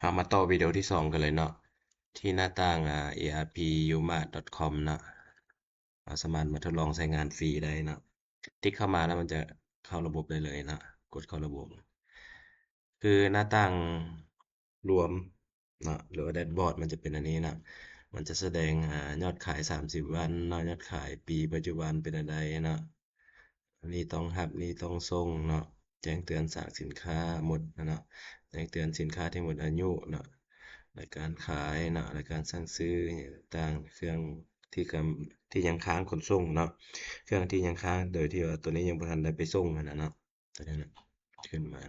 เอามาต่อวิดีโอที่2กันเลยเนาะที่หน้าต่าง erpuma.com เนาะเราสามารถมาทดลองใช้งานฟรีได้เนาะติ๊กเข้ามาแล้วมันจะเข้าระบบได้เลยนะกดเข้าระบบคือหน้าต่างรวมเนาะหรือว่าแดชบอร์ดมันจะเป็นอันนี้นะมันจะแสดงยอดขาย30วันเนาะยอดขายปีปัจจุบันเป็นอะไรเนาะนี่ต้องรับนี่ต้องส่งเนาะแจ้งเตือนสั่งสินค้าหมดนะเนาะแจ้งเตือนสินค้าที่หมดอายุเนาะรายการขายเนาะรายการสั่งซื้อต่างเครื่องที่ยังค้างขนส่งเนาะเครื่องที่ยังค้างโดยที่ว่าตัวนี้ยังบ่ทันได้ไปส่งนะเนาะตัวนี้นะขึ้นมา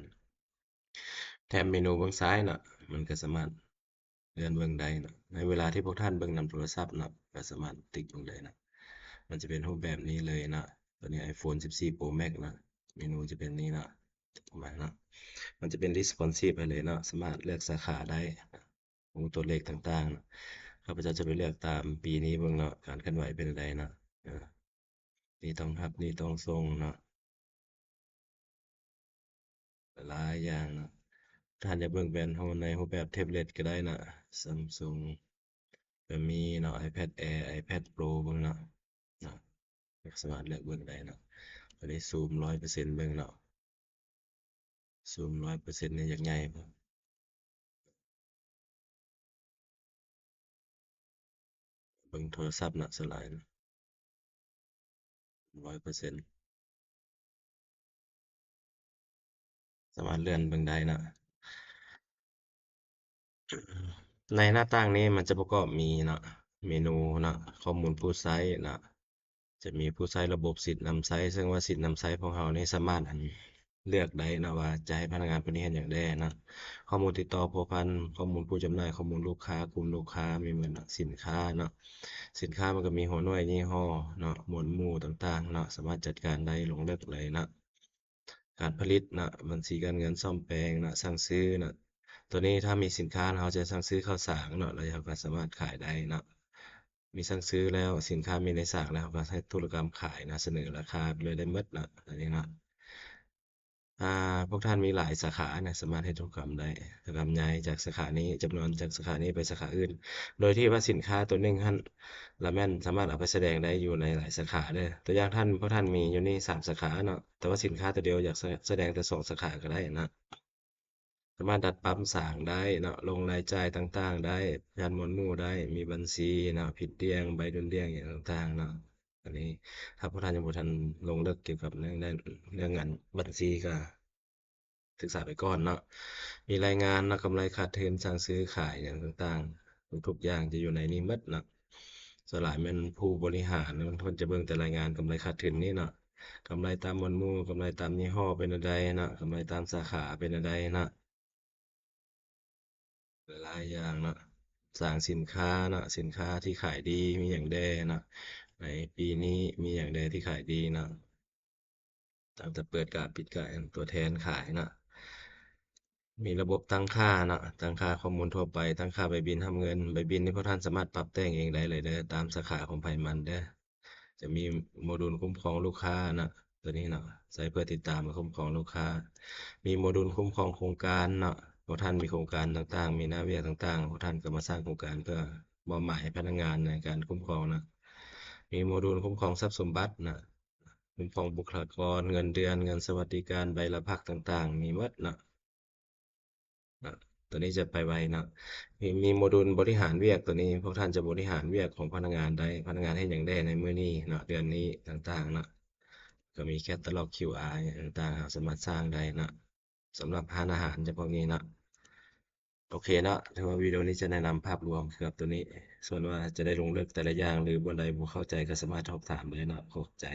แถบเมนูเบื้องซ้ายเนาะมันก็สามารถเลื่อนเบื้องใดเนาะในเวลาที่พวกท่านเบิ่งนำโทรศัพท์เนาะก็สามารถติ๊กลงได้นะมันจะเป็นรูปแบบนี้เลยนะตัวนี้ iPhone 14 Pro Max นะเมนูจะเป็นนี้นะประมาณนะมันจะเป็น responsive ไปเลยเนาะสามารถเลือกสาขาได้วงตัวเลขต่างๆนะข้าพเจ้าจะไปเลือกตามปีนี้เบิ่งเนาะการเคลื่อนไหวเป็นอะไรนะนี่ต้องรับนี่ต้องส่งเนาะหลายอย่างเนาะท่านจะเบิ่งเป็นในรูปแบบแท็บเล็ตก็ได้นะ Samsung ก็มีเนาะ iPad Air iPad Pro เบิ่งเนาะเนาะสามารถเลือกเบิ่งได้เนาะอันนี้ซูม100%เบิ่งเนาะซูม100%นี่อยากใหญ่บ่เบิ่งโทรศัพท์น่ะสลายนะ100%สามารถเลื่อนเบิ่งได้นะในหน้าต่างนี้มันจะประกอบมีเนาะเมนูเนาะข้อมูลผู้ใช้เนาะจะมีผู้ใช้ระบบสิทธิ์นำใช้ซึ่งว่าสิทธิ์นำใช้ของเรานี่สามารถเลือกได้นะว่าจะให้พนักงานคนนี้เฮ็ดหยังได้นะข้อมูลติดต่อพัวพันข้อมูลผู้จำหน่ายข้อมูลลูกค้ากลุ่มลูกค้ามีเหมือนสินค้าเนาะสินค้ามันก็มีหัวหน่วยยี่ห้อเนาะหมวดหมู่ต่างๆเนาะสามารถจัดการได้ลงลึกเลยนะการผลิตนะบัญชีการเงินซ่อมแปลงนะสั่งซื้อนะตัวนี้ถ้ามีสินค้าเราจะสั่งซื้อข้าวสารเนาะเราก็สามารถขายได้นะมีสั่งซื้อแล้วสินค้ามีในสากแล้วก็ให้ธุรกรรมขายนะเสนอราคาไปเลยได้หมดนะอันนี้นะอ่าพวกท่านมีหลายสาขานะสามารถเฮ็ดธุรกรรมได้ธุรกรรมย้ายจากสาขานี้จำนวนจากสาขานี้ไปสาขาอื่นโดยที่ว่าสินค้าตัวหนึ่งท่านละแม่นสามารถเอาไปแสดงได้อยู่ในหลายสาขาเด้อตัวอย่างพวกท่านมีอยู่นี่3สาขาเนาะแต่ว่าสินค้าตัวเดียวอยากแสดงแต่2สาขาก็ได้นะสามารถดัดปรับสร้างได้เนาะลงรายจ่ายต่างๆได้ยันหมวดหมู่ได้มีบัญชีเนาะผิดเรียงใบดุลเรียงอย่างต่างๆเนาะอันนี้ถ้าพวกท่านยังบ่ทันลงลึกเกี่ยวกับเรื่องงานบัญชีก็ ศึกษาไปก่อนเนาะมีรายงานนะกำไรขาดทุนสั่งซื้อขายอย่างต่างๆทุกๆอย่างจะอยู่ในนี้หมดเนาะส่วนหลายแม่นผู้บริหารบางคนจะเบิ่งแต่รายงานกำไรขาดทุนนี่เนาะกำไรตามหมวดหมู่กำไรตามยี่ห้อเป็นอันใดเนาะกำไรตามสาขาเป็นอันใดเนาะหลายอย่างเนาะสร้างสินค้าเนาะสินค้าที่ขายดีมีอย่างใดเนาะในปีนี้มีอย่างใดที่ขายดีเนาะตั้งแต่เปิดการปิดการตัวแทนขายเนาะ มีระบบตั้งค่าเนาะตั้งค่าข้อมูลทั่วไปตั้งค่าใบบินทำเงินใบบินนี่พวกท่านสามารถปรับแต่งเองได้เลยเด้อตามสาขาของไผมันเด้อจะมีโมดูลคุ้มครองลูกค้านะตัวนี้เนาะใช้เพื่อติดตามและคุ้มครองลูกค้ามีโมดูลคุ้มครองโครงการเนาะพวกท่านมีโครงการต่างๆมีหน้าเวียกต่างๆพวกท่านก็มาสร้างโครงการเพื่อมอบหมายให้พนักงานในการคุ้มครองนะมีโมดูลคุ้มครองทรัพย์สมบัตินะคุ้มครองบุคลากรเงินเดือนเงินสวัสดิการใบละพักต่างๆมีหมดนะ ตัวนี้จะไปไวเนาะมีโมดูลบริหารเวียกตัวนี้พวกท่านจะบริหารเวียกของพนักงานได้พนักงานให้อย่างได้ในมื้อนี้เนาะเดือนนี้ต่างๆเนาะก็มีแคตตาล็อก QR อย่างต่างๆสามารถสร้างได้เนาะสำหรับร้านอาหารเฉพาะนี้เนาะโอเคเนาะถือว่าวิดีโอนี้จะแนะนำภาพรวมเกี่ยวกับตัวนี้ส่วนว่าจะได้ลงลึกแต่ละอย่างหรือบนใดบ่เข้าใจก็สามารถสอบถามได้เนาะเข้าใจ